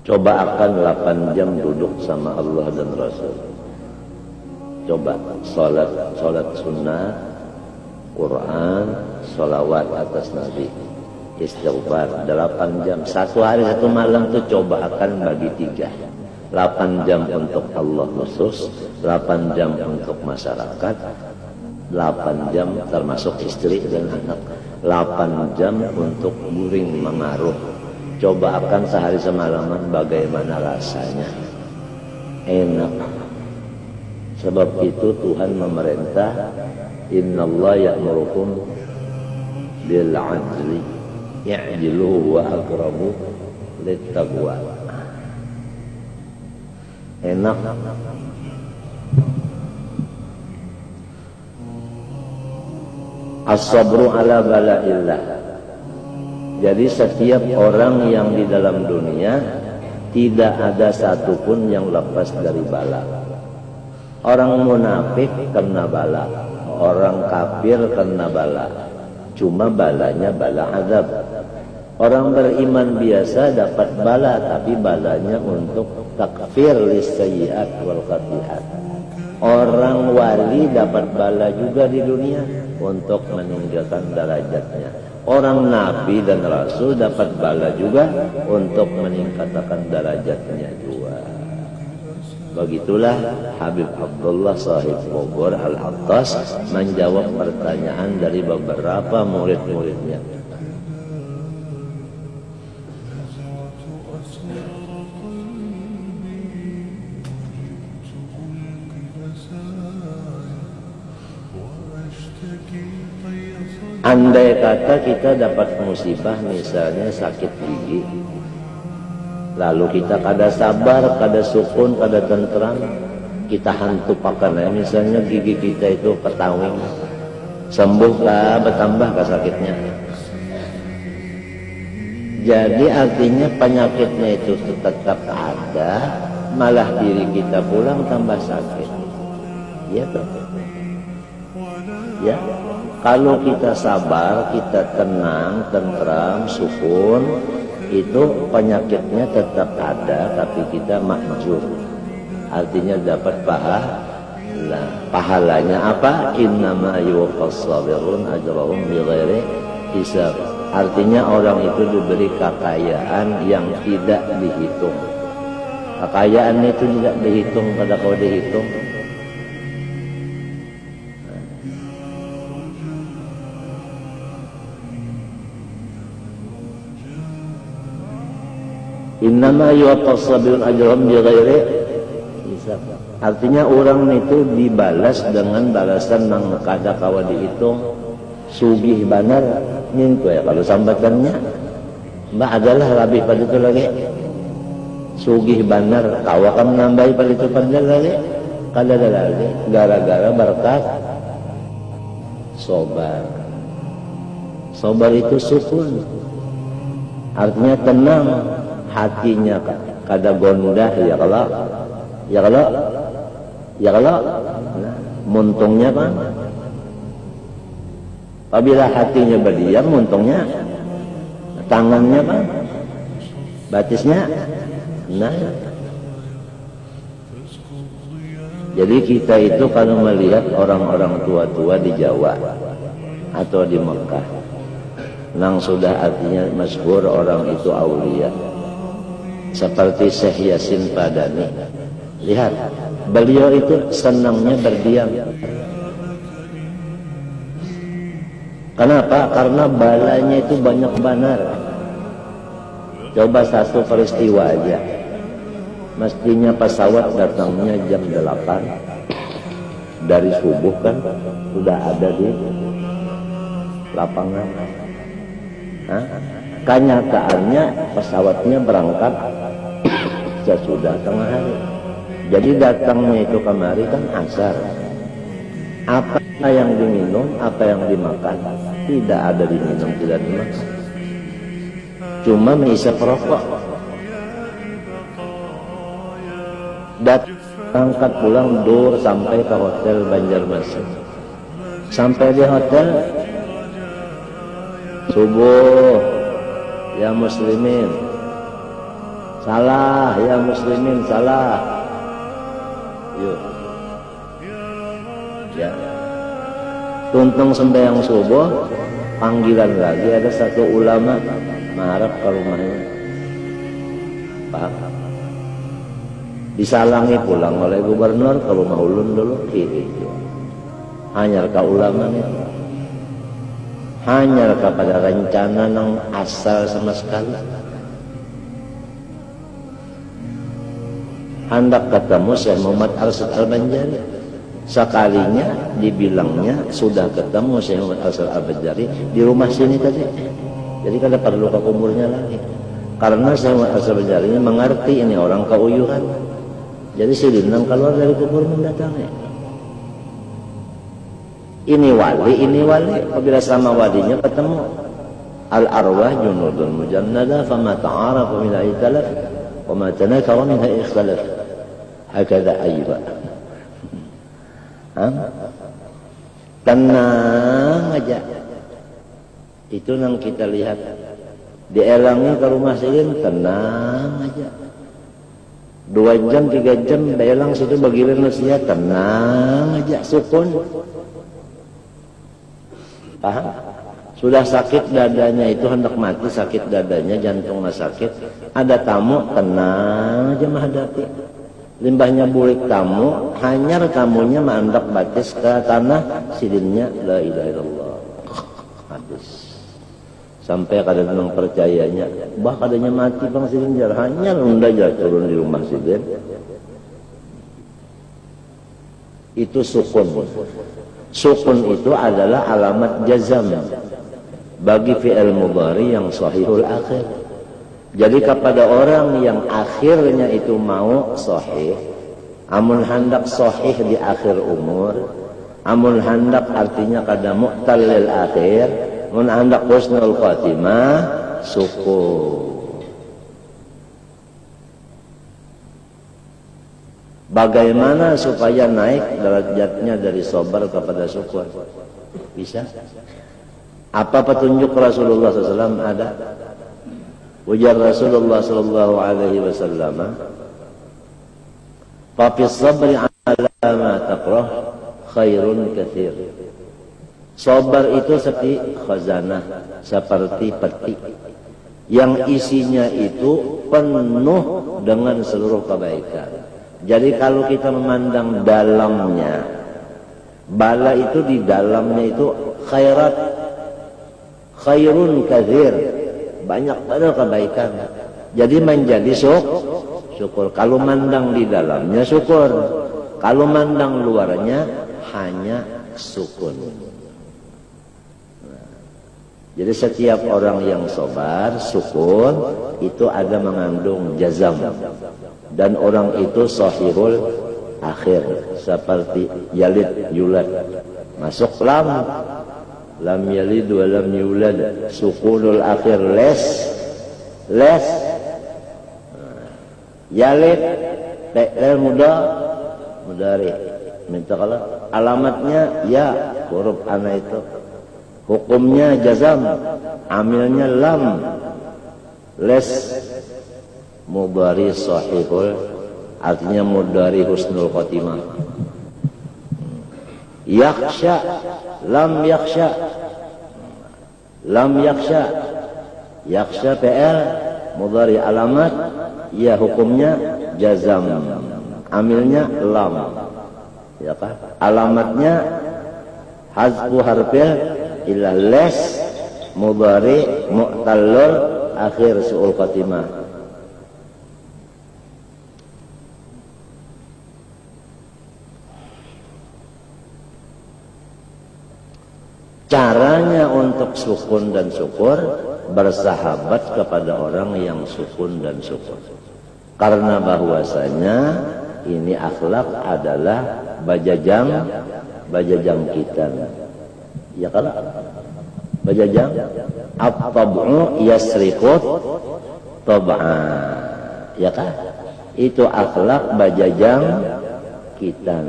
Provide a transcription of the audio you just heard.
Coba akan 8 jam duduk sama Allah dan Rasul. Coba salat sunnah, Quran, salawat atas Nabi, istighfar 8 jam. Satu hari satu malam tuh coba akan bagi 3. 8 jam untuk Allah khusus, 8 jam untuk masyarakat, 8 jam termasuk istri dan anak, 8 jam untuk guring mengaruh. Coba akan sehari semalaman bagaimana rasanya. Enak. Sebab itu Tuhan memerintah, innallaha ya'murukum bil 'adli ya'dilu wa aqrabu littaqwa. Enak. As-sabru ala bala'illah. Jadi setiap orang yang di dalam dunia tidak ada satupun yang lepas dari bala. Orang munafik kena bala, orang kafir kena bala. Cuma balanya bala azab. Orang beriman biasa dapat bala, tapi balanya untuk takfir lisayyi'at wal khati'at. Orang wali dapat bala juga di dunia untuk meninggikan derajatnya. Orang nabi dan rasul dapat bala juga untuk meningkatkan derajatnya juga. Begitulah Habib Abdullah Sahib Bogor Al-Attas menjawab pertanyaan dari beberapa murid-muridnya. Andai kata kita dapat musibah, misalnya sakit gigi, lalu kita kada sabar, kada sukun, kada tentram, kita hantu pakannya, misalnya gigi kita itu ketawing, sembuhkah, bertambahkah sakitnya? Jadi artinya penyakitnya itu tetap ada, malah diri kita pulang tambah sakit. Ya toh? Ya. Kalau kita sabar, kita tenang, tentram, sukun, itu penyakitnya tetap ada, tapi kita makjur. Artinya dapat pahala. Pahalanya apa? Innama yuwaffas sabirun ajrahum bighairi hisab. Artinya orang itu diberi kekayaan yang tidak dihitung. Kekayaan itu tidak dihitung, pada kalau dihitung. Innama yuwaffas sabirun ajrahum bighairi hisab. Artinya orang itu dibalas dengan balasan yang kada kawa dihitung. Sugih banar nyentuh ya kalau sambatannya. Mbak adalah lebih pada itu lagi. Sugih banar kawa kan menambahi pada itu pada lagi. Kada ada lagi gara-gara berkat sobar. Sobar itu sukun. Artinya tenang. Hatinya kada gondah, ya kalau muntungnya kan, apabila hatinya berdiam, muntungnya tangannya kan, batisnya, nah. Jadi kita itu kalau melihat orang-orang tua-tua di Jawa atau di Mekah, nang sudah artinya masyhur orang itu aulia. Seperti Syekh Yasin Padani. Lihat, beliau itu senangnya berdiam. Kenapa? Karena balanya itu banyak benar. Coba satu peristiwa aja. Mestinya pesawat datangnya jam 8. Dari subuh kan sudah ada di lapangan. Hah? Kenyataannya pesawatnya berangkat sesudah tengah hari. Jadi datangnya itu kemari kan asar. Apa yang diminum, apa yang dimakan, tidak ada diminum, tidak dimakan. Cuma menghisap rokok. Berangkat pulang dur sampai ke hotel Banjarmasin. Sampai di hotel subuh. Ya muslimin, Salah ya muslimin, salah. Yuk. Ya. Tuntung sembahyang subuh, panggilan lagi ada satu ulama mengharap ke rumahnya. Pak, disalangi pulang oleh gubernur ke rumah ulun dulu. Hanya ke ulama nih. Hanya kepada rencana yang asal sama sekali. Hendak ketemu Syekh Muhammad Arsyad Al-Banjari. Sekalinya dibilangnya sudah ketemu Syekh Muhammad Arsyad Al-Banjari di rumah sini tadi. Jadi kada perlu ke kuburnya lagi. Karena Syekh Muhammad Arsyad Al-Banjari ini mengerti ini orang keuyuhan. Jadi si Lindang keluar dari kubur mendatangi. Ini wali. Apabila sama walinya ketemu. Al-arwah junudun mujannada fama ta'arafu minha ikhtalaf wa ma tanakara minha ikhtalaf. Hakadha ayba. Tenang aja. Itu yang kita lihat. Dielangi ke rumah Silin, tenang aja. 2 jam, 3 jam, dielang situ bagiran nasihat, tenang aja, sukun. Paham? Sudah sakit dadanya itu hendak mati, sakit dadanya, jantungnya sakit. Ada tamu, tenang aja menghadapi. Limbahnya bulik tamu, hanyar tamunya mandak batis ke tanah, silinnya la ilaha illallah. Habis. Sampai kadang percayanya, bah kadangnya mati bang silin jar, hanyar unda jar turun di rumah silin. Itu sukun. Sukun itu adalah alamat jazam bagi fi'il mudhari yang sahihul akhir. Jadi kepada orang yang akhirnya itu mau sahih, amun hendak sahih di akhir umur, amun hendak artinya kada mu'tallil akhir, amun hendak husnul khatimah, syukur. Bagaimana supaya naik derajatnya dari sabar kepada syukur? Bisa? Apa petunjuk Rasulullah SAW ada? Ujar Rasulullah sallallahu alaihi wasallam, "Fa fis sabri 'ala ma takrah khairun katsir." Sabar itu seperti khazanah, seperti peti yang isinya itu penuh dengan seluruh kebaikan. Jadi kalau kita memandang dalamnya, bala itu di dalamnya itu khairat, khairun katsir. Banyak pada kebaikan. Jadi menjadi syukur. Kalau mandang di dalamnya syukur. Kalau mandang luarnya hanya sukun. Jadi setiap orang yang sabar, sukun, itu ada mengandung jazam. Dan orang itu sahihul akhir. Seperti yalid yulad. Masuk lam. Lam yalid wa lam yulad, sukunul akhir les yalid fi'il mudhari minta kalau alamatnya ya huruf ana itu, hukumnya jazam, amilnya lam, les mudhari sahihul, artinya mudhari husnul khotimah. Yakhsha, lam yakhsha, yakhsha PL mudhari alamat, ya hukumnya jazam, amilnya lam, ya kan? Alamatnya hazfu harfil ila les mudhari mu'tallul akhir su'ul khatimah. Caranya untuk sukun dan syukur, bersahabat kepada orang yang sukun dan syukur. Karena bahwasanya ini akhlak adalah bajajang kita. Ya kan? Bajajang at-tab'u yasriqut tab'a. Ya kan? Itu akhlak bajajang kita.